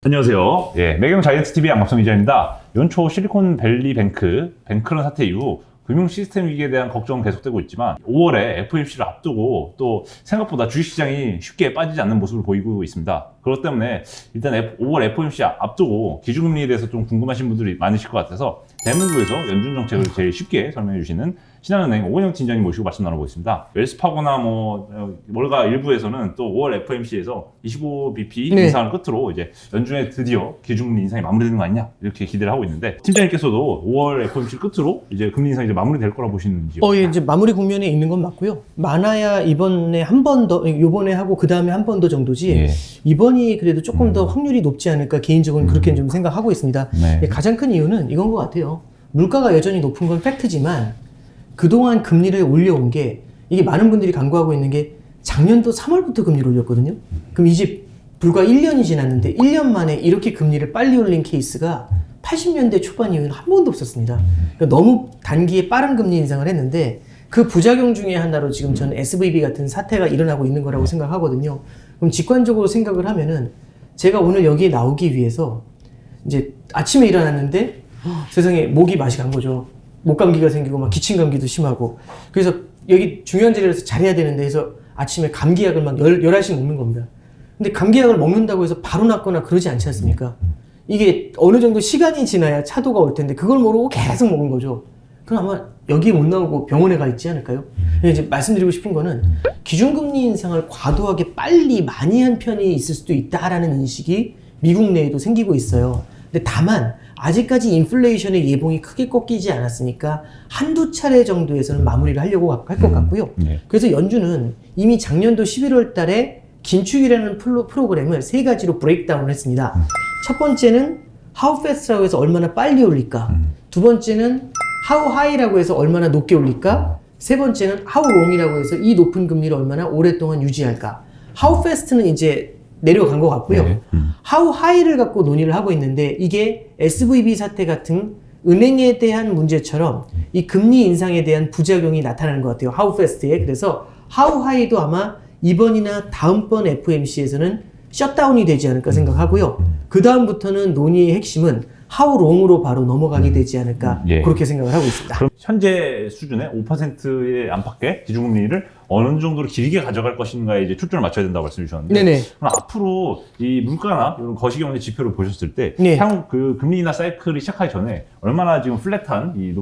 안녕하세요. 매경 자이언트TV의 안갑성 기자입니다. 연초 실리콘밸리뱅크 뱅크런 사태 이후 금융 시스템 위기에 대한 걱정은 계속되고 있지만 5월에 FOMC를 앞두고 또 생각보다 주식시장이 쉽게 빠지지 않는 모습을 보이고 있습니다. 그렇기 때문에 일단 5월 FOMC 앞두고 기준금리에 대해서 좀 궁금하신 분들이 많으실 것 같아서 대한민국에서 연준 정책을 제일 쉽게 설명해 주시는 신한은행 오건영 팀장님 모시고 말씀 나눠보겠습니다. 웰스파고나 월가 일부에서는 또 5월 FOMC에서 25bp 인상을 끝으로 이제 연준의 드디어 기준금리 인상이 마무리되는 거 아니냐 이렇게 기대를 하고 있는데 팀장님께서도 5월 FOMC 끝으로 이제 금리 인상이 이제 마무리될 거라 보시는지요? 이제 마무리 국면에 있는 건 맞고요. 많아야 이번에 한 번 더, 요번에 하고 그 다음에 한 번 더 정도지. 이번이 그래도 조금 더 확률이 높지 않을까 개인적으로는 그렇게 좀 생각하고 있습니다. 가장 큰 이유는 이건 것 같아요. 물가가 여전히 높은 건 팩트지만 그동안 금리를 올려온 게 이게 많은 분들이 간구하고 있는 게 작년도 3월부터 금리를 올렸거든요. 그럼 이제 불과 1년이 지났는데 1년 만에 이렇게 금리를 빨리 올린 케이스가 80년대 초반 이후에는 한 번도 없었습니다. 그러니까 너무 단기에 빠른 금리 인상을 했는데 그 부작용 중에 하나로 지금 저는 SVB 같은 사태가 일어나고 있는 거라고 생각하거든요. 그럼 직관적으로 생각을 하면은 제가 오늘 여기에 나오기 위해서 이제 아침에 일어났는데 세상에 목이 맛이 간 거죠. 목감기가 생기고 막 기침감기도 심하고 그래서 여기 중요한 자리에서 잘해야 되는데 해서 아침에 감기약을 막 11시 먹는 겁니다. 근데 감기약을 먹는다고 해서 바로 낫거나 그러지 않지 않습니까? 이게 어느 정도 시간이 지나야 차도가 올 텐데 그걸 모르고 계속 먹은 거죠. 그럼 아마 여기 못 나오고 병원에 가 있지 않을까요? 이제 말씀드리고 싶은 거는 기준금리 인상을 과도하게 빨리 많이 한 편이 있을 수도 있다라는 인식이 미국 내에도 생기고 있어요. 근데 다만 아직까지 인플레이션의 예봉이 크게 꺾이지 않았으니까 한두 차례 정도에서는 마무리를 하려고 할 것 같고요. 그래서 연준은 이미 작년도 11월 달에 긴축이라는 프로그램을 세 가지로 브레이크다운을 했습니다. 첫 번째는 how fast라고 해서 얼마나 빨리 올릴까. 두 번째는 how high라고 해서 얼마나 높게 올릴까. 세 번째는 how long이라고 해서 이 높은 금리를 얼마나 오랫동안 유지할까. how fast는 이제 내려간 것 같고요. how high를 갖고 논의를 하고 있는데 이게 SVB 사태 같은 은행에 대한 문제처럼 이 금리 인상에 대한 부작용이 나타나는 것 같아요. how fast에. 그래서 how high도 아마 이번이나 다음번 FOMC에서는 셧다운이 되지 않을까 생각하고요. 그 다음부터는 논의의 핵심은 how long으로 바로 넘어가게 되지 않을까 그렇게 생각을 하고 있습니다. 그럼 현재 수준의 5%의 안팎의 기준금리를 어느 정도로 길게 가져갈 것인가에 이제 초점을 맞춰야 된다고 말씀 주셨는데 그럼 앞으로 이 물가나 이런 거시경제 지표를 보셨을 때 향후 그 금리 인하 사이클이 시작하기 전에 얼마나 지금 플랫한 이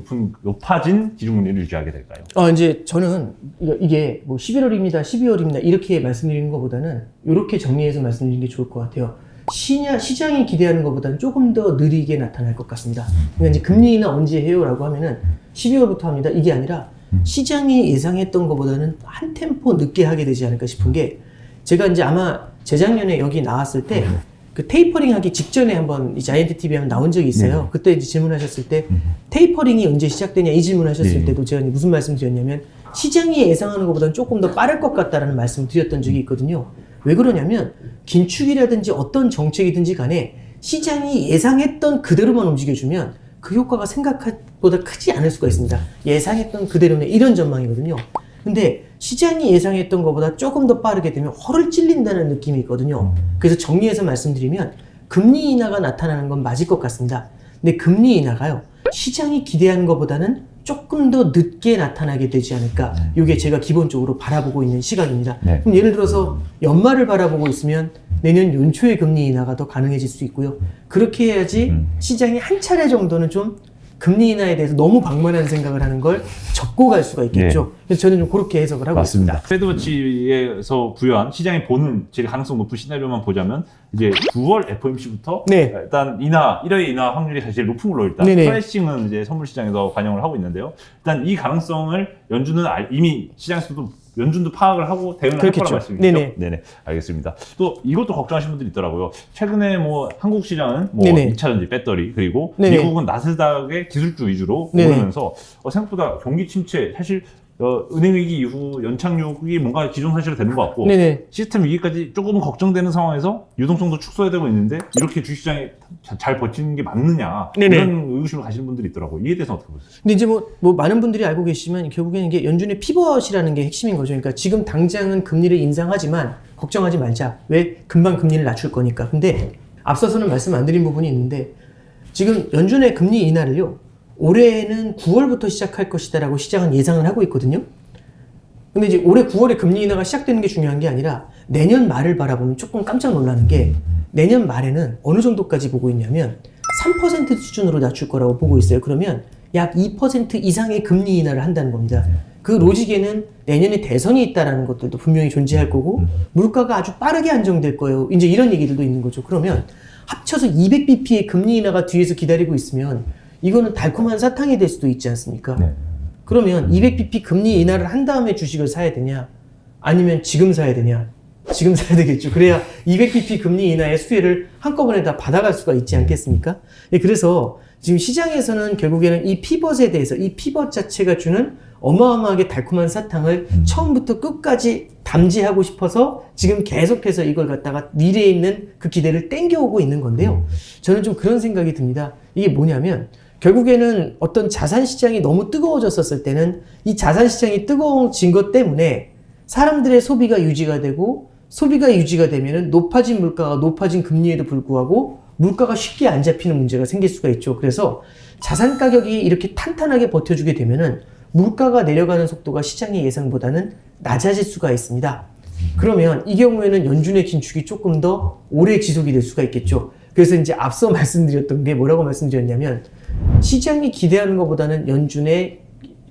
높아진 기준금리를 유지하게 될까요? 이제 저는 이게 뭐 11월입니다, 12월입니다 이렇게 말씀드리는 것보다는 이렇게 정리해서 말씀드리는 게 좋을 것 같아요. 시장이 기대하는 것보다는 조금 더 느리게 나타날 것 같습니다. 그러니까 이제 금리 인하 언제 해요? 라고 하면은 12월부터 합니다. 이게 아니라 시장이 예상했던 것보다는 한 템포 늦게 하게 되지 않을까 싶은 게 제가 이제 아마 재작년에 여기 나왔을 때 그 테이퍼링 하기 직전에 한번 이 자이언트 TV 하면 나온 적이 있어요. 그때 이제 질문하셨을 때 테이퍼링이 언제 시작되냐 이 질문하셨을 때도 제가 무슨 말씀 드렸냐면 시장이 예상하는 것보다는 조금 더 빠를 것 같다라는 말씀을 드렸던 적이 있거든요. 왜 그러냐면 긴축이라든지 어떤 정책이든지 간에 시장이 예상했던 그대로만 움직여주면 그 효과가 생각보다 크지 않을 수가 있습니다. 예상했던 그대로는 이런 전망이거든요. 근데 시장이 예상했던 것보다 조금 더 빠르게 되면 허를 찔린다는 느낌이 있거든요. 그래서 정리해서 말씀드리면 금리 인하가 나타나는 건 맞을 것 같습니다. 근데 금리 인하가요 시장이 기대하는 것보다는 조금 더 늦게 나타나게 되지 않을까. 이게 제가 기본적으로 바라보고 있는 시각입니다. 그럼 예를 들어서 연말을 바라보고 있으면 내년 연초에 금리 인하가 더 가능해질 수 있고요. 그렇게 해야지 시장이 한 차례 정도는 좀 금리 인하에 대해서 너무 방만한 생각을 하는 걸 접고 갈 수가 있겠죠. 그래서 저는 좀 그렇게 해석을 하고 있습니다. 패드워치에서 부여한 시장이 보는 제일 가능성 높은 시나리오만 보자면 이제 9월 FOMC부터 일단 1회 인하 확률이 사실 높은 걸로 일단 프라이싱은 이제 선물 시장에서 반영을 하고 있는데요. 일단 이 가능성을 연준은 이미 시장에서도 연준도 파악을 하고 대응을 할 거라 말씀이죠. 네네, 알겠습니다. 또 이것도 걱정하시는 분들이 있더라고요. 최근에 뭐 한국 시장은 뭐 2차전지 배터리 그리고 미국은 나스닥의 기술주 위주로 오르면서 생각보다 경기 침체 사실 은행 위기 이후 연착륙이 뭔가 기존사실화 되는 것 같고 시스템 위기까지 조금은 걱정되는 상황에서 유동성도 축소해야 되고 있는데 이렇게 주식시장이 잘 버티는 게 맞느냐 이런 의구심을 가시는 분들이 있더라고요. 이에 대해서 어떻게 보세요? 근데 이제 뭐 많은 분들이 알고 계시지만 결국에는 이게 연준의 피벗이라는 게 핵심인 거죠. 그러니까 지금 당장은 금리를 인상하지만 걱정하지 말자. 왜? 금방 금리를 낮출 거니까. 근데 앞서서는 말씀 안 드린 부분이 있는데 지금 연준의 금리 인하를요. 올해는 9월부터 시작할 것이다라고 시장은 예상을 하고 있거든요. 근데 이제 올해 9월에 금리 인하가 시작되는 게 중요한 게 아니라 내년 말을 바라보면 조금 깜짝 놀라는 게 내년 말에는 어느 정도까지 보고 있냐면 3% 수준으로 낮출 거라고 보고 있어요. 그러면 약 2% 이상의 금리 인하를 한다는 겁니다. 그 로직에는 내년에 대선이 있다라는 것들도 분명히 존재할 거고 물가가 아주 빠르게 안정될 거예요. 이제 이런 얘기들도 있는 거죠. 그러면 합쳐서 200bp의 금리 인하가 뒤에서 기다리고 있으면 이거는 달콤한 사탕이 될 수도 있지 않습니까? 네. 그러면 200bp 금리 인하를 한 다음에 주식을 사야 되냐? 아니면 지금 사야 되냐? 지금 사야 되겠죠. 그래야 200bp 금리 인하의 수혜를 한꺼번에 다 받아갈 수가 있지 않겠습니까? 네, 그래서 지금 시장에서는 결국에는 이 피벗에 대해서 이 피벗 자체가 주는 어마어마하게 달콤한 사탕을 처음부터 끝까지 담지하고 싶어서 지금 계속해서 이걸 갖다가 미래에 있는 그 기대를 땡겨오고 있는 건데요. 저는 좀 그런 생각이 듭니다. 이게 뭐냐면 결국에는 어떤 자산 시장이 너무 뜨거워졌었을 때는 이 자산 시장이 뜨거워진 것 때문에 사람들의 소비가 유지가 되고 소비가 유지가 되면은 높아진 물가가 높아진 금리에도 불구하고 물가가 쉽게 안 잡히는 문제가 생길 수가 있죠. 그래서 자산 가격이 이렇게 탄탄하게 버텨주게 되면은 물가가 내려가는 속도가 시장의 예상보다는 낮아질 수가 있습니다. 그러면 이 경우에는 연준의 긴축이 조금 더 오래 지속이 될 수가 있겠죠. 그래서 이제 앞서 말씀드렸던 게 뭐라고 말씀드렸냐면 시장이 기대하는 것보다는 연준의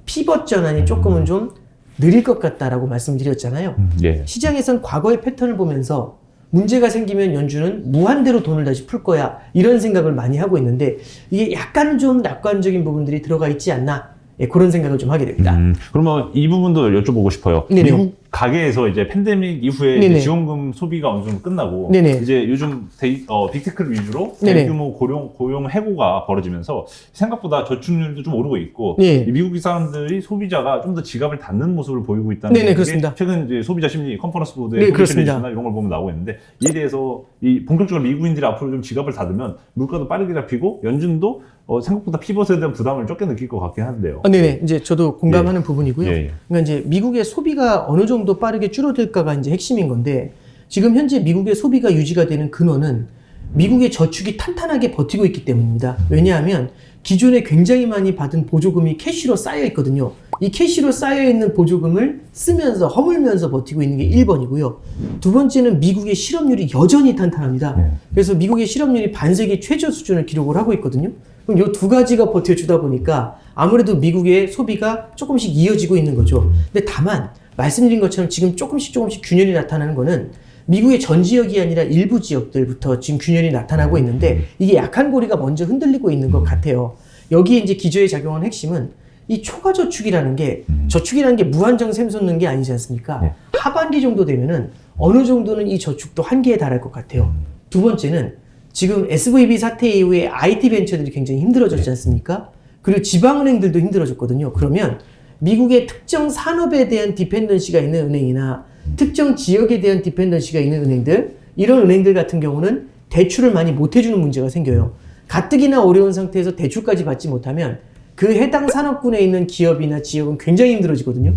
피벗 전환이 조금은 좀 느릴 것 같다라고 말씀드렸잖아요. 예. 시장에선 과거의 패턴을 보면서 문제가 생기면 연준은 무한대로 돈을 다시 풀 거야 이런 생각을 많이 하고 있는데 이게 약간 좀 낙관적인 부분들이 들어가 있지 않나 예, 그런 생각을 좀 하게 됩니다. 그러면 이 부분도 여쭤보고 싶어요. 네네. 미국 가게에서 이제 팬데믹 이후에 이제 지원금 소비가 어느 정도 끝나고 네네. 이제 요즘 빅테크를 위주로 대규모 고용 해고가 벌어지면서 생각보다 저축률도 좀 오르고 있고 네. 미국 사람들이 소비자가 좀 더 지갑을 닫는 모습을 보이고 있다는 게 그렇습니다. 최근 이제 소비자 심리 컨퍼런스 보드의 소비심리나 이런 걸 보면 나오고 있는데 이에 대해서 이 본격적으로 미국인들이 앞으로 좀 지갑을 닫으면 물가도 빠르게 잡히고 연준도 생각보다 피벗에 대한 부담을 적게 느낄 것 같긴 한데요. 네네. 이제 저도 공감하는 부분이고요. 그러니까 이제 미국의 소비가 어느 정도 빠르게 줄어들까가 이제 핵심인 건데 지금 현재 미국의 소비가 유지가 되는 근원은 미국의 저축이 탄탄하게 버티고 있기 때문입니다. 왜냐하면 기존에 굉장히 많이 받은 보조금이 캐시로 쌓여 있거든요. 이 캐시로 쌓여 있는 보조금을 쓰면서 허물면서 버티고 있는 게 1번이고요. 두 번째는 미국의 실업률이 여전히 탄탄합니다. 그래서 미국의 실업률이 반세기 최저 수준을 기록을 하고 있거든요. 그럼 이 두 가지가 버텨주다 보니까 아무래도 미국의 소비가 조금씩 이어지고 있는 거죠. 근데 다만 말씀드린 것처럼 지금 조금씩 균열이 나타나는 거는 미국의 전 지역이 아니라 일부 지역들부터 지금 균열이 나타나고 있는데 이게 약한 고리가 먼저 흔들리고 있는 것 같아요. 여기에 이제 기저에 작용한 핵심은 이 초과 저축이라는 게 저축이라는 게 무한정 샘솟는 게 아니지 않습니까? 하반기 정도 되면은 어느 정도는 이 저축도 한계에 달할 것 같아요. 두 번째는 지금 SVB 사태 이후에 IT 벤처들이 굉장히 힘들어졌지 않습니까? 그리고 지방은행들도 힘들어졌거든요. 그러면 미국의 특정 산업에 대한 디펜던시가 있는 은행이나 특정 지역에 대한 디펜던시가 있는 은행들, 이런 은행들 같은 경우는 대출을 많이 못 해주는 문제가 생겨요. 가뜩이나 어려운 상태에서 대출까지 받지 못하면 그 해당 산업군에 있는 기업이나 지역은 굉장히 힘들어지거든요.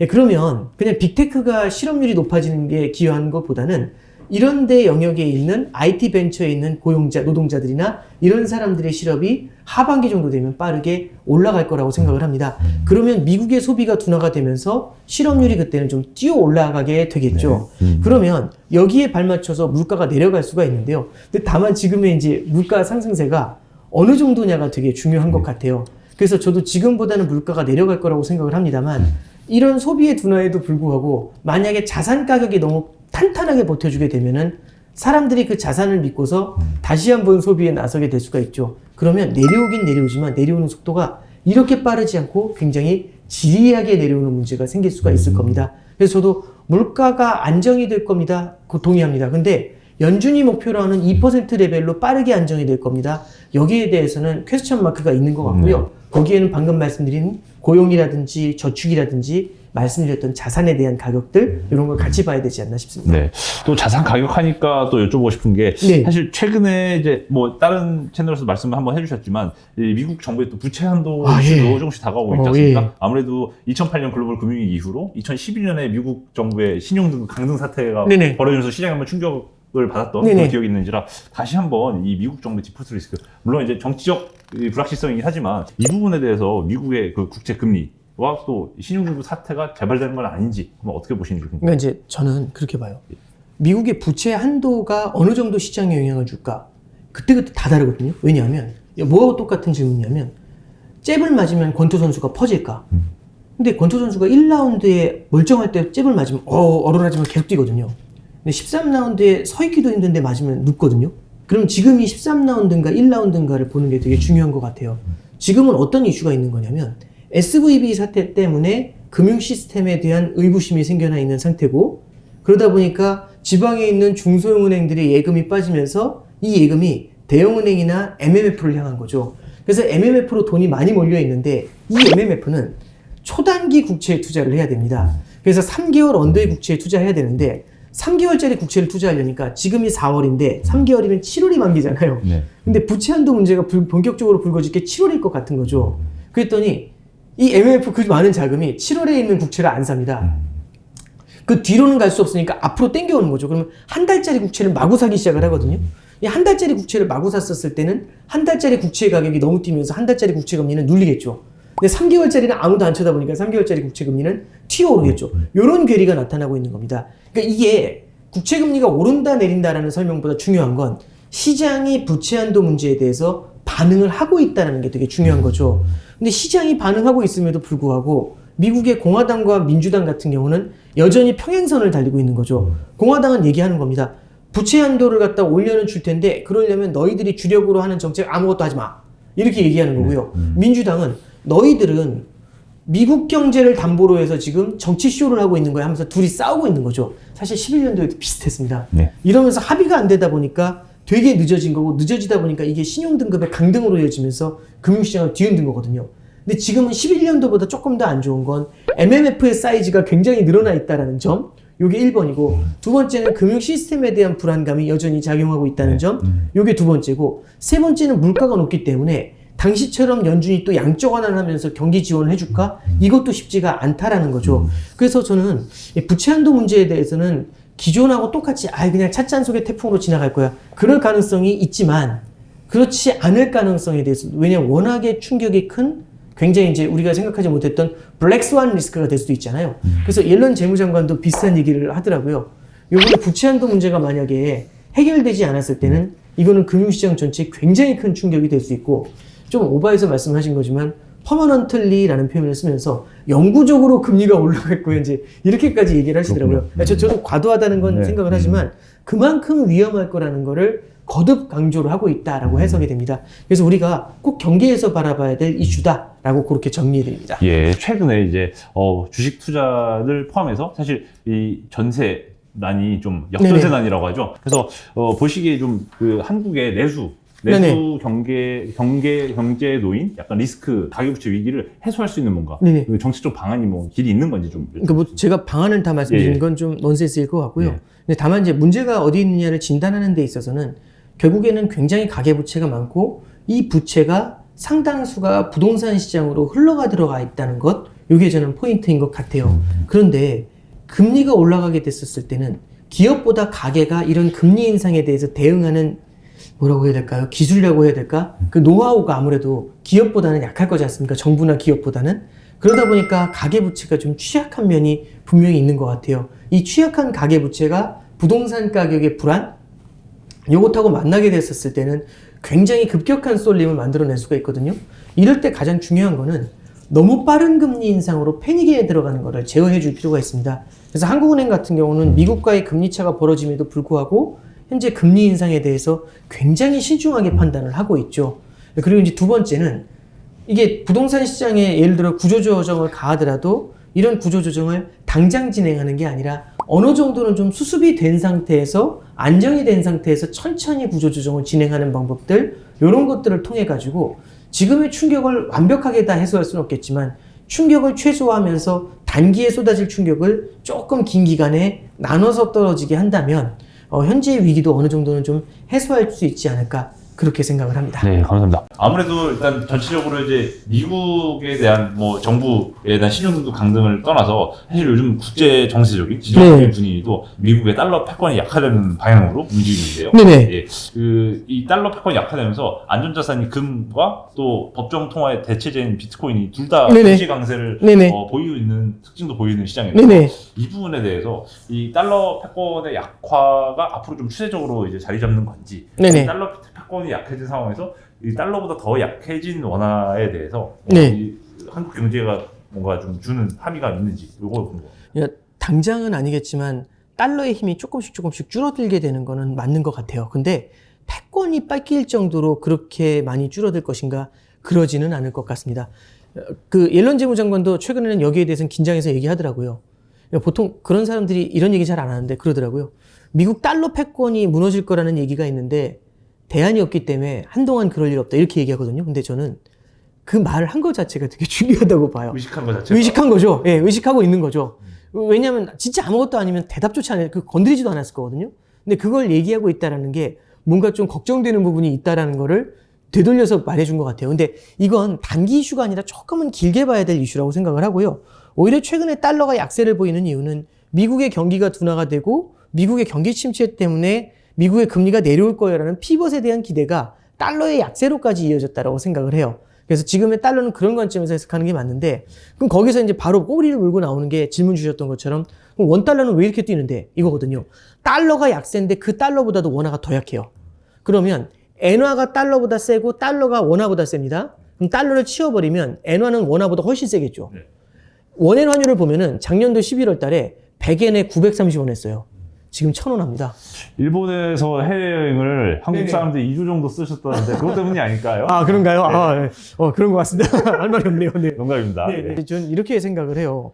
그러면 그냥 빅테크가 실업률이 높아지는 게 기여하는 것보다는 이런 데 영역에 있는 IT 벤처에 있는 노동자들이나 이런 사람들의 실업이 하반기 정도 되면 빠르게 올라갈 거라고 생각을 합니다. 그러면 미국의 소비가 둔화가 되면서 실업률이 그때는 좀 뛰어 올라가게 되겠죠. 그러면 여기에 발맞춰서 물가가 내려갈 수가 있는데요. 근데 다만 지금의 이제 물가 상승세가 어느 정도냐가 되게 중요한 것 같아요. 그래서 저도 지금보다는 물가가 내려갈 거라고 생각을 합니다만 이런 소비의 둔화에도 불구하고 만약에 자산 가격이 너무 탄탄하게 버텨주게 되면은 사람들이 그 자산을 믿고서 다시 한번 소비에 나서게 될 수가 있죠. 그러면 내려오긴 내려오지만 내려오는 속도가 이렇게 빠르지 않고 굉장히 지리하게 내려오는 문제가 생길 수가 있을 겁니다. 그래서 저도 물가가 안정이 될 겁니다. 동의합니다. 근데 연준이 목표로 하는 2% 레벨로 빠르게 안정이 될 겁니다. 여기에 대해서는 퀘스천 마크가 있는 것 같고요. 거기에는 방금 말씀드린 고용이라든지 저축이라든지 말씀드렸던 자산에 대한 가격들 이런 걸 같이 봐야 되지 않나 싶습니다. 네. 또 자산 가격 하니까 또 여쭤보고 싶은 게 사실 최근에 이제 뭐 다른 채널에서 말씀을 한번 해주셨지만 미국 정부의 또 부채 한도 이슈도 조금씩 다가오고 있지 않습니까? 아무래도 2008년 글로벌 금융위기 이후로 2011년에 미국 정부의 신용등급 강등 사태가 벌어지면서 시장에 한번 충격을 충격을 받았던 그런 기억이 있는지라 다시 한번 이 미국 정부의 디폴트 리스크, 물론 이제 정치적 불확실성이긴 하지만 이 부분에 대해서 미국의 그 국채 금리와 또 신용등급 사태가 재발되는 건 아닌지 한번 어떻게 보시는지 궁금해요. 그러니까 이제 저는 그렇게 봐요. 미국의 부채 한도가 어느 정도 시장에 영향을 줄까? 그때그때 다 다르거든요. 왜냐하면 뭐하고 똑같은 질문이냐면 잽을 맞으면 권투 선수가 퍼질까? 근데 권투 선수가 1라운드에 멀쩡할 때 잽을 맞으면 얼얼하지만 계속 뛰거든요. 근데 13라운드에 서 있기도 힘든데 맞으면 눕거든요. 그럼 지금 이 13라운드인가 1라운드인가를 보는 게 되게 중요한 것 같아요. 지금은 어떤 이슈가 있는 거냐면 SVB 사태 때문에 금융 시스템에 대한 의구심이 생겨나 있는 상태고, 그러다 보니까 지방에 있는 중소형은행들의 예금이 빠지면서 이 예금이 대형은행이나 MMF를 향한 거죠. 그래서 MMF로 돈이 많이 몰려 있는데 이 MMF는 초단기 국채에 투자를 해야 됩니다. 그래서 3개월 언더의 국채에 투자해야 되는데 3개월짜리 국채를 투자하려니까 지금이 4월인데 3개월이면 7월이 만기잖아요. 근데 부채 한도 문제가 본격적으로 불거질 게 7월일 것 같은 거죠. 그랬더니 이 MMF 그 많은 자금이 7월에 있는 국채를 안 삽니다. 그 뒤로는 갈 수 없으니까 앞으로 땡겨오는 거죠. 그러면 한 달짜리 국채를 마구 사기 시작을 하거든요. 이 한 달짜리 국채를 마구 샀었을 때는 한 달짜리 국채 가격이 너무 뛰면서 한 달짜리 국채 금리는 눌리겠죠. 근데 3개월짜리는 아무도 안 쳐다보니까 3개월짜리 국채 금리는 튀어오르겠죠. 이런 괴리가 나타나고 있는 겁니다. 그러니까 이게 국채 금리가 오른다 내린다라는 설명보다 중요한 건 시장이 부채 한도 문제에 대해서 반응을 하고 있다는 게 되게 중요한 거죠. 근데 시장이 반응하고 있음에도 불구하고 미국의 공화당과 민주당 같은 경우는 여전히 평행선을 달리고 있는 거죠. 공화당은 얘기하는 겁니다. 부채 한도를 갖다 올려는 줄 텐데 그러려면 너희들이 주력으로 하는 정책 아무것도 하지 마. 이렇게 얘기하는 거고요. 민주당은 너희들은 미국 경제를 담보로 해서 지금 정치쇼를 하고 있는 거야 하면서 둘이 싸우고 있는 거죠. 사실 11년도에도 비슷했습니다. 이러면서 합의가 안 되다 보니까 되게 늦어진 거고, 늦어지다 보니까 이게 신용등급의 강등으로 이어지면서 금융시장을 뒤흔든 거거든요. 근데 지금은 11년도보다 조금 더 안 좋은 건 MMF의 사이즈가 굉장히 늘어나 있다는 점, 요게 1번이고, 두 번째는 금융 시스템에 대한 불안감이 여전히 작용하고 있다는 점, 요게 두 번째고, 세 번째는 물가가 높기 때문에 당시처럼 연준이 또 양적 완화를 하면서 경기 지원을 해줄까? 이것도 쉽지가 않다라는 거죠. 그래서 저는 부채 한도 문제에 대해서는 기존하고 똑같이 그냥 찻잔 속의 태풍으로 지나갈 거야. 그럴 가능성이 있지만 그렇지 않을 가능성에 대해서, 왜냐면 워낙에 충격이 큰, 굉장히 이제 우리가 생각하지 못했던 블랙스완 리스크가 될 수도 있잖아요. 그래서 옐런 재무장관도 비슷한 얘기를 하더라고요. 요번에 부채 한도 문제가 만약에 해결되지 않았을 때는 이거는 금융시장 전체에 굉장히 큰 충격이 될 수 있고, 좀 오버해서 말씀하신 거지만 퍼머넌틀리라는 표현을 쓰면서 영구적으로 금리가 올라갈 거예요. 이제 이렇게까지 얘기를 하시더라고요. 저도 과도하다는 건 생각을 하지만 그만큼 위험할 거라는 거를 거듭 강조를 하고 있다라고 해석이 됩니다. 그래서 우리가 꼭 경계에서 바라봐야 될 이슈다라고 그렇게 정리해 드립니다. 예, 최근에 이제 주식 투자를 포함해서 사실 이 전세난이 좀 역전세난이라고 하죠. 그래서 보시기에 좀 그 한국의 내수 경제에 놓인 약간 리스크, 가계부채 위기를 해소할 수 있는 뭔가 그 정책적 방안이 뭐 길이 있는 건지 좀. 그러니까 뭐 제가 방안을 다 말씀드리는 건 좀 넌센스일 것 같고요. 근데 다만 이제 문제가 어디 있느냐를 진단하는 데 있어서는 결국에는 굉장히 가계부채가 많고 이 부채가 상당수가 부동산 시장으로 흘러가 들어가 있다는 것, 이게 저는 포인트인 것 같아요. 그런데 금리가 올라가게 됐었을 때는 기업보다 가계가 이런 금리 인상에 대해서 대응하는, 뭐라고 해야 될까요? 기술이라고 해야 될까? 그 노하우가 아무래도 기업보다는 약할 거지 않습니까? 정부나 기업보다는. 그러다 보니까 가계부채가 좀 취약한 면이 분명히 있는 것 같아요. 이 취약한 가계부채가 부동산 가격의 불안? 요것하고 만나게 됐었을 때는 굉장히 급격한 쏠림을 만들어낼 수가 있거든요. 이럴 때 가장 중요한 거는 너무 빠른 금리 인상으로 패닉에 들어가는 거를 제어해 줄 필요가 있습니다. 그래서 한국은행 같은 경우는 미국과의 금리 차가 벌어짐에도 불구하고 현재 금리 인상에 대해서 굉장히 신중하게 판단을 하고 있죠. 그리고 이제 두 번째는 이게 부동산 시장에 예를 들어 구조조정을 가하더라도 이런 구조조정을 당장 진행하는 게 아니라 어느 정도는 좀 수습이 된 상태에서, 안정이 된 상태에서 천천히 구조조정을 진행하는 방법들, 이런 것들을 통해 가지고 지금의 충격을 완벽하게 다 해소할 수는 없겠지만 충격을 최소화하면서 단기에 쏟아질 충격을 조금 긴 기간에 나눠서 떨어지게 한다면 현재의 위기도 어느 정도는 좀 해소할 수 있지 않을까, 그렇게 생각을 합니다. 네, 감사합니다. 아무래도 일단 전체적으로 이제 미국에 대한 뭐 정부에 대한 신용도 강등을 떠나서 사실 요즘 국제 정세적인 지정적인 분위기도 미국의 달러 패권이 약화되는 방향으로 움직이는데요. 네네. 예, 이 달러 패권이 약화되면서 안전자산이 금과 또 법정 통화의 대체제인 비트코인이 둘 다 동시 강세를 보이고 있는 특징도 보이는 시장이에요. 이 부분에 대해서 이 달러 패권의 약화가 앞으로 좀 추세적으로 이제 자리 잡는 건지, 이 달러 패권이 약해진 상황에서 이 달러보다 더 약해진 원화에 대해서 이 한국 경제가 뭔가 좀 주는 함의가 있는지 이거 궁금해요. 당장은 아니겠지만 달러의 힘이 조금씩 줄어들게 되는 거는 맞는 것 같아요. 근데 패권이 뺏길 정도로 그렇게 많이 줄어들 것인가? 그러지는 않을 것 같습니다. 그 옐런 재무장관도 최근에는 여기에 대해서는 긴장해서 얘기하더라고요. 보통 그런 사람들이 이런 얘기 잘 안 하는데 그러더라고요. 미국 달러 패권이 무너질 거라는 얘기가 있는데 대안이 없기 때문에 한동안 그럴 일 없다 이렇게 얘기하거든요. 근데 저는 그 말을 한 것 자체가 되게 중요하다고 봐요. 의식한 것 자체가? 의식한 거죠. 예, 의식하고 있는 거죠. 왜냐하면 진짜 아무것도 아니면 대답조차 안 해, 건드리지도 않았을 거거든요. 근데 그걸 얘기하고 있다라는 게 뭔가 좀 걱정되는 부분이 있다라는 거를 되돌려서 말해준 것 같아요. 근데 이건 단기 이슈가 아니라 조금은 길게 봐야 될 이슈라고 생각을 하고요. 오히려 최근에 달러가 약세를 보이는 이유는 미국의 경기가 둔화가 되고 미국의 경기 침체 때문에 미국의 금리가 내려올 거라는 피벗에 대한 기대가 달러의 약세로까지 이어졌다라고 생각을 해요. 그래서 지금의 달러는 그런 관점에서 해석하는 게 맞는데, 그럼 거기서 이제 바로 꼬리를 물고 나오는 게 질문 주셨던 것처럼, 그럼 원달러는 왜 이렇게 뛰는데? 이거거든요. 달러가 약세인데 그 달러보다도 원화가 더 약해요. 그러면 엔화가 달러보다 세고 달러가 원화보다 셉니다. 그럼 달러를 치워버리면 엔화는 원화보다 훨씬 세겠죠. 원엔 환율을 보면은 작년도 11월 달에 100엔에 930원 했어요. 지금 1,000원 합니다. 일본에서 해외여행을 한국 사람들이 2주 정도 쓰셨다는데 그것 때문이 아닐까요? 아, 그런가요? 그런 것 같습니다. 할 말이 없네요. 농담입니다. 저는 이렇게 생각을 해요.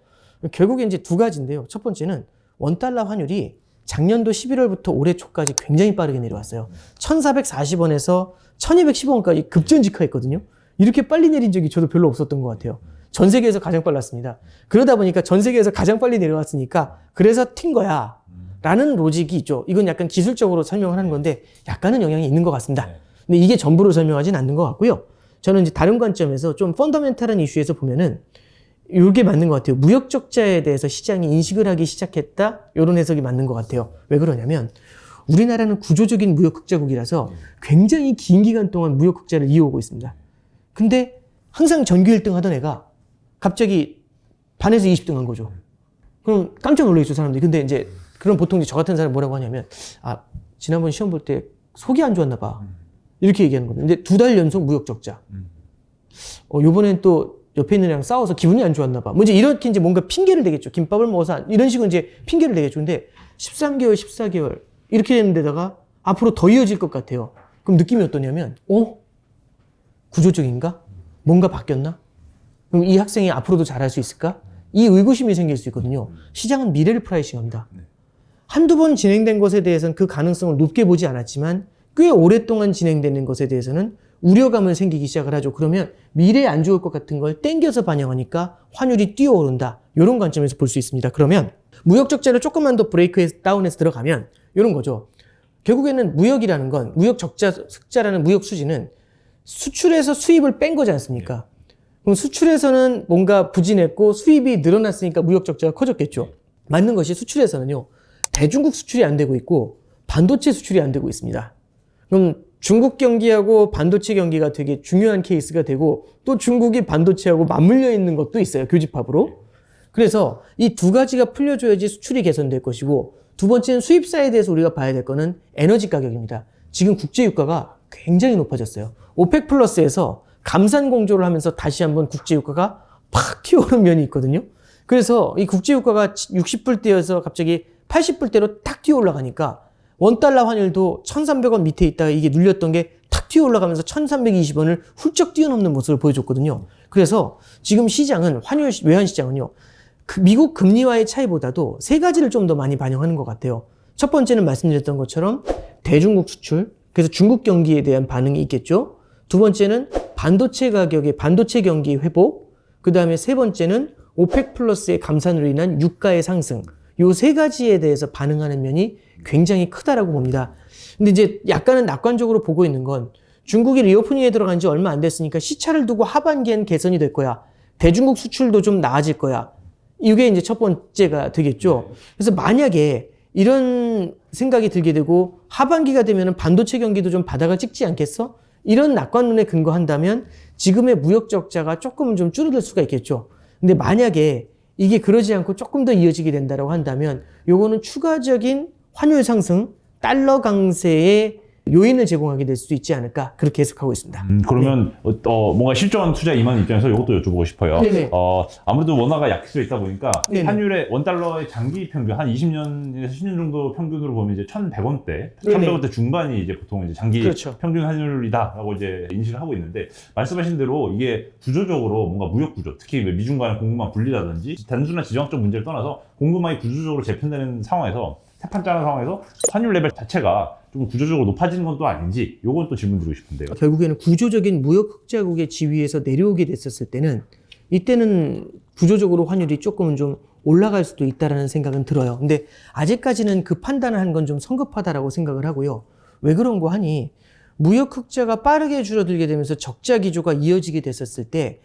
결국에 이제 두 가지인데요. 첫 번째는 원달러 환율이 작년도 11월부터 올해 초까지 굉장히 빠르게 내려왔어요. 1,440원에서 1,210원까지 급전직하했거든요. 이렇게 빨리 내린 적이 저도 별로 없었던 것 같아요. 전 세계에서 가장 빨랐습니다. 그러다 보니까 전 세계에서 가장 빨리 내려왔으니까 그래서 튄 거야 라는 로직이 있죠. 이건 약간 기술적으로 설명을 하는 건데 약간은 영향이 있는 것 같습니다. 근데 이게 전부로 설명하진 않는 것 같고요. 저는 이제 다른 관점에서 좀 펀더멘탈한 이슈에서 보면은 이게 맞는 것 같아요. 무역 적자에 대해서 시장이 인식을 하기 시작했다. 이런 해석이 맞는 것 같아요. 왜 그러냐면 우리나라는 구조적인 무역 흑자국이라서 굉장히 긴 기간 동안 무역 흑자를 이어오고 있습니다. 근데 항상 전교 1등 하던 애가 갑자기 반에서 20등 한 거죠. 그럼 깜짝 놀라겠죠, 사람들이. 근데 이제 그럼 보통 이제 저 같은 사람이 뭐라고 하냐면, 지난번 시험 볼 때 속이 안 좋았나 봐. 이렇게 얘기하는 거예요. 근데 2달 연속 무역 적자. 요번엔 또 옆에 있는 애랑 싸워서 기분이 안 좋았나 봐. 뭐 이제 이렇게 이제 뭔가 핑계를 대겠죠. 김밥을 먹어서 이런 식으로 이제 핑계를 대겠죠. 근데 13개월, 14개월 이렇게 되는 데다가 앞으로 더 이어질 것 같아요. 그럼 느낌이 어떠냐면, 구조적인가? 뭔가 바뀌었나? 그럼 이 학생이 앞으로도 잘할 수 있을까? 이 의구심이 생길 수 있거든요. 시장은 미래를 프라이싱합니다. 한두 번 진행된 것에 대해서는 그 가능성을 높게 보지 않았지만 꽤 오랫동안 진행되는 것에 대해서는 우려감을 생기기 시작을 하죠. 그러면 미래에 안 좋을 것 같은 걸 땡겨서 반영하니까 환율이 뛰어오른다. 이런 관점에서 볼 수 있습니다. 그러면 무역 적자를 조금만 더 브레이크 다운해서 들어가면 이런 거죠. 결국에는 무역이라는 건 무역 적자, 흑자라는 무역 수지는 수출에서 수입을 뺀 거지 않습니까? 그럼 수출에서는 뭔가 부진했고 수입이 늘어났으니까 무역 적자가 커졌겠죠. 맞는 것이 수출에서는요. 대중국 수출이 안 되고 있고 반도체 수출이 안 되고 있습니다. 그럼 중국 경기하고 반도체 경기가 되게 중요한 케이스가 되고 또 중국이 반도체하고 맞물려 있는 것도 있어요. 교집합으로. 그래서 이 두 가지가 풀려줘야지 수출이 개선될 것이고 두 번째는 수입사에 대해서 우리가 봐야 될 거는 에너지 가격입니다. 지금 국제유가가 굉장히 높아졌어요. 오펙 플러스에서 감산 공조를 하면서 다시 한번 국제유가가 팍 튀어오른 면이 있거든요. 그래서 이 국제유가가 60불대여서 갑자기 80불대로 탁 튀어 올라가니까 원달러 환율도 1,300원 밑에 있다가 이게 눌렸던 게 탁 튀어 올라가면서 1,320원을 훌쩍 뛰어넘는 모습을 보여줬거든요. 그래서 지금 시장은 환율 외환 시장은요. 미국 금리와의 차이보다도 세 가지를 좀 더 많이 반영하는 것 같아요. 첫 번째는 말씀드렸던 것처럼 대중국 수출, 그래서 중국 경기에 대한 반응이 있겠죠. 두 번째는 반도체 가격의 반도체 경기 회복, 그 다음에 세 번째는 오펙 플러스의 감산으로 인한 유가의 상승. 요 세 가지에 대해서 반응하는 면이 굉장히 크다라고 봅니다. 근데 이제 약간은 낙관적으로 보고 있는 건 중국이 리오프닝에 들어간 지 얼마 안 됐으니까 시차를 두고 하반기엔 개선이 될 거야. 대중국 수출도 좀 나아질 거야. 이게 이제 첫 번째가 되겠죠. 그래서 만약에 이런 생각이 들게 되고 하반기가 되면은 반도체 경기도 좀 바닥을 찍지 않겠어? 이런 낙관론에 근거한다면 지금의 무역 적자가 조금은 좀 줄어들 수가 있겠죠. 근데 만약에 이게 그러지 않고 조금 더 이어지게 된다고 한다면 요거는 추가적인 환율 상승, 달러 강세의 요인을 제공하게 될 수 있지 않을까 그렇게 해석하고 있습니다. 그러면 뭔가 실전 투자 임하는 입장에서 이것도 여쭤보고 싶어요. 네네. 아무래도 원화가 약세져 있다 보니까 네네. 환율의 원달러의 장기 평균 한 20년에서 10년 정도 평균으로 보면 이제 1,100원대, 1,100원대 중반이 이제 보통 이제 장기 그렇죠. 평균 환율이다라고 이제 인식을 하고 있는데 말씀하신 대로 이게 구조적으로 뭔가 무역 구조, 특히 미중 간의 공급망 분리라든지 단순한 지정학적 문제를 떠나서 공급망이 구조적으로 재편되는 상황에서 세판짜는 상황에서 환율 레벨 자체가 좀 구조적으로 높아지는 건 또 아닌지 요건 또 질문 드리고 싶은데요. 결국에는 구조적인 무역 흑자국의 지위에서 내려오게 됐었을 때는 이때는 구조적으로 환율이 조금은 좀 올라갈 수도 있다라는 생각은 들어요. 근데 아직까지는 그 판단을 한 건 좀 성급하다라고 생각을 하고요. 왜 그런 거 하니 무역 흑자가 빠르게 줄어들게 되면서 적자 기조가 이어지게 됐었을 때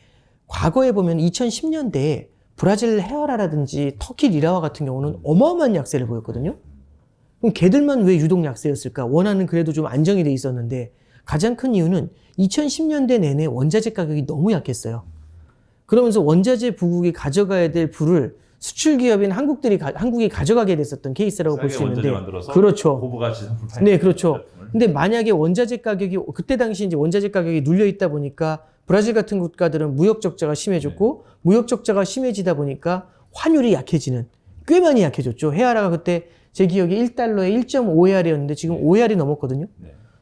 과거에 보면 2010년대에 브라질 헤아라라든지 터키 리라와 같은 경우는 어마어마한 약세를 보였거든요. 그럼 걔들만 왜 유독 약세였을까? 원화는 그래도 좀 안정이 돼 있었는데 가장 큰 이유는 2010년대 내내 원자재 가격이 너무 약했어요. 그러면서 원자재 부국이 가져가야 될 부를 수출 기업인 한국이 가져가게 됐었던 케이스라고 볼 수 있는데, 그렇죠. 고부가치 상품 팔 네, 그렇죠. 근데 만약에 원자재 가격이 그때 당시 이제 원자재 가격이 눌려 있다 보니까 브라질 같은 국가들은 무역 적자가 심해졌고 무역 적자가 심해지다 보니까 환율이 약해지는 꽤 많이 약해졌죠. 헤아라가 그때 제 기억에 1달러에 1.5헤알이었는데 지금 5헤알이 넘었거든요.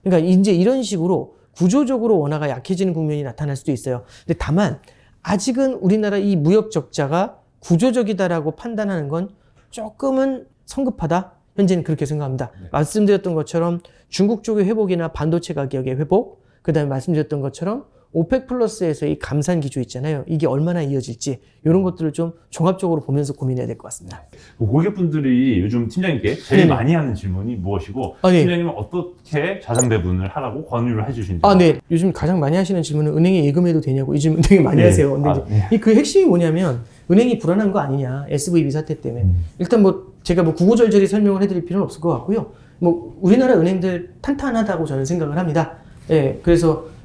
그러니까 이제 이런 식으로 구조적으로 원화가 약해지는 국면이 나타날 수도 있어요. 근데 다만 아직은 우리나라 이 무역 적자가 구조적이다라고 판단하는 건 조금은 성급하다. 현재는 그렇게 생각합니다. 말씀드렸던 것처럼 중국 쪽의 회복이나 반도체 가격의 회복, 그 다음에 말씀드렸던 것처럼 오펙 플러스에서의 감산 기조 있잖아요. 이게 얼마나 이어질지 이런 것들을 좀 종합적으로 보면서 고민해야 될 것 같습니다. 고객분들이 요즘 팀장님께 제일 네네. 많이 하는 질문이 무엇이고 네. 팀장님은 어떻게 자산 배분을 하라고 권유를 해주시는지. 네. 요즘 가장 많이 하시는 질문은 은행에 예금해도 되냐고 요즘 은행이 많이 하세요. 근데 이제 그 핵심이 뭐냐면 은행이 불안한 거 아니냐. SVB 사태 때문에. 일단 제가 구구절절히 설명을 해드릴 필요는 없을 것 같고요. 우리나라 은행들 탄탄하다고 저는 생각을 합니다. 예, 그래서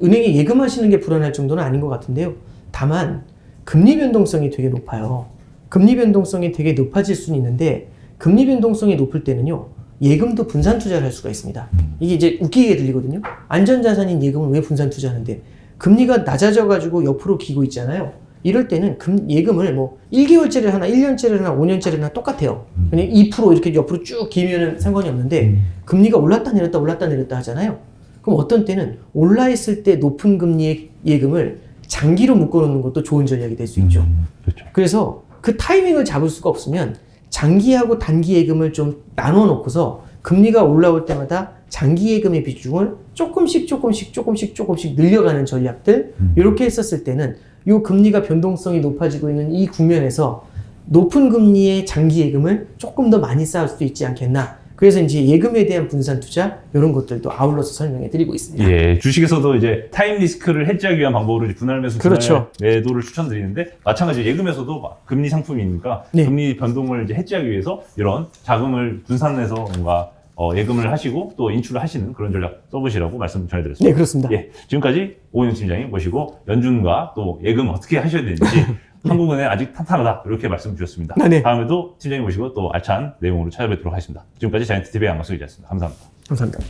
은행에 예금하시는 게 불안할 정도는 아닌 것 같은데요. 다만 금리 변동성이 되게 높아요. 금리 변동성이 되게 높아질 수는 있는데 금리 변동성이 높을 때는요. 예금도 분산 투자를 할 수가 있습니다. 이게 이제 웃기게 들리거든요. 안전자산인 예금은 왜 분산 투자하는데 금리가 낮아져가지고 옆으로 기고 있잖아요. 이럴 때는 예금을 1개월짜리 하나, 1년짜리 하나, 5년짜리 하나 똑같아요. 그냥 2% 이렇게 옆으로 쭉 기면은 상관이 없는데 금리가 올랐다 내렸다 하잖아요. 그럼 어떤 때는 올라 있을 때 높은 금리의 예금을 장기로 묶어놓는 것도 좋은 전략이 될 수 있죠. 그렇죠. 그래서 그 타이밍을 잡을 수가 없으면 장기하고 단기 예금을 좀 나눠 놓고서 금리가 올라올 때마다 장기 예금의 비중을 조금씩 늘려가는 전략들 이렇게 했었을 때는 이 금리가 변동성이 높아지고 있는 이 국면에서 높은 금리의 장기 예금을 조금 더 많이 쌓을 수도 있지 않겠나. 그래서 이제 예금에 대한 분산 투자 이런 것들도 아울러서 설명해 드리고 있습니다. 예, 주식에서도 이제 타임 리스크를 해지하기 위한 방법으로 이제 분할 매수, 그렇죠. 분할 매도를 추천드리는데 마찬가지로 예금에서도 금리 상품이니까 금리 변동을 이제 해지하기 위해서 이런 자금을 분산해서 뭔가 예금을 하시고 또 인출을 하시는 그런 전략 써보시라고 말씀 전해드렸습니다. 네, 그렇습니다. 예, 지금까지 오은영 팀장님 모시고 연준과 또 예금 어떻게 하셔야 되는지 한국은행 아직 탄탄하다 이렇게 말씀 주셨습니다. 네. 다음에도 팀장님 모시고 또 알찬 내용으로 찾아뵙도록 하겠습니다. 지금까지 자이언트TV의 양광수 기자였습니다. 감사합니다. 감사합니다.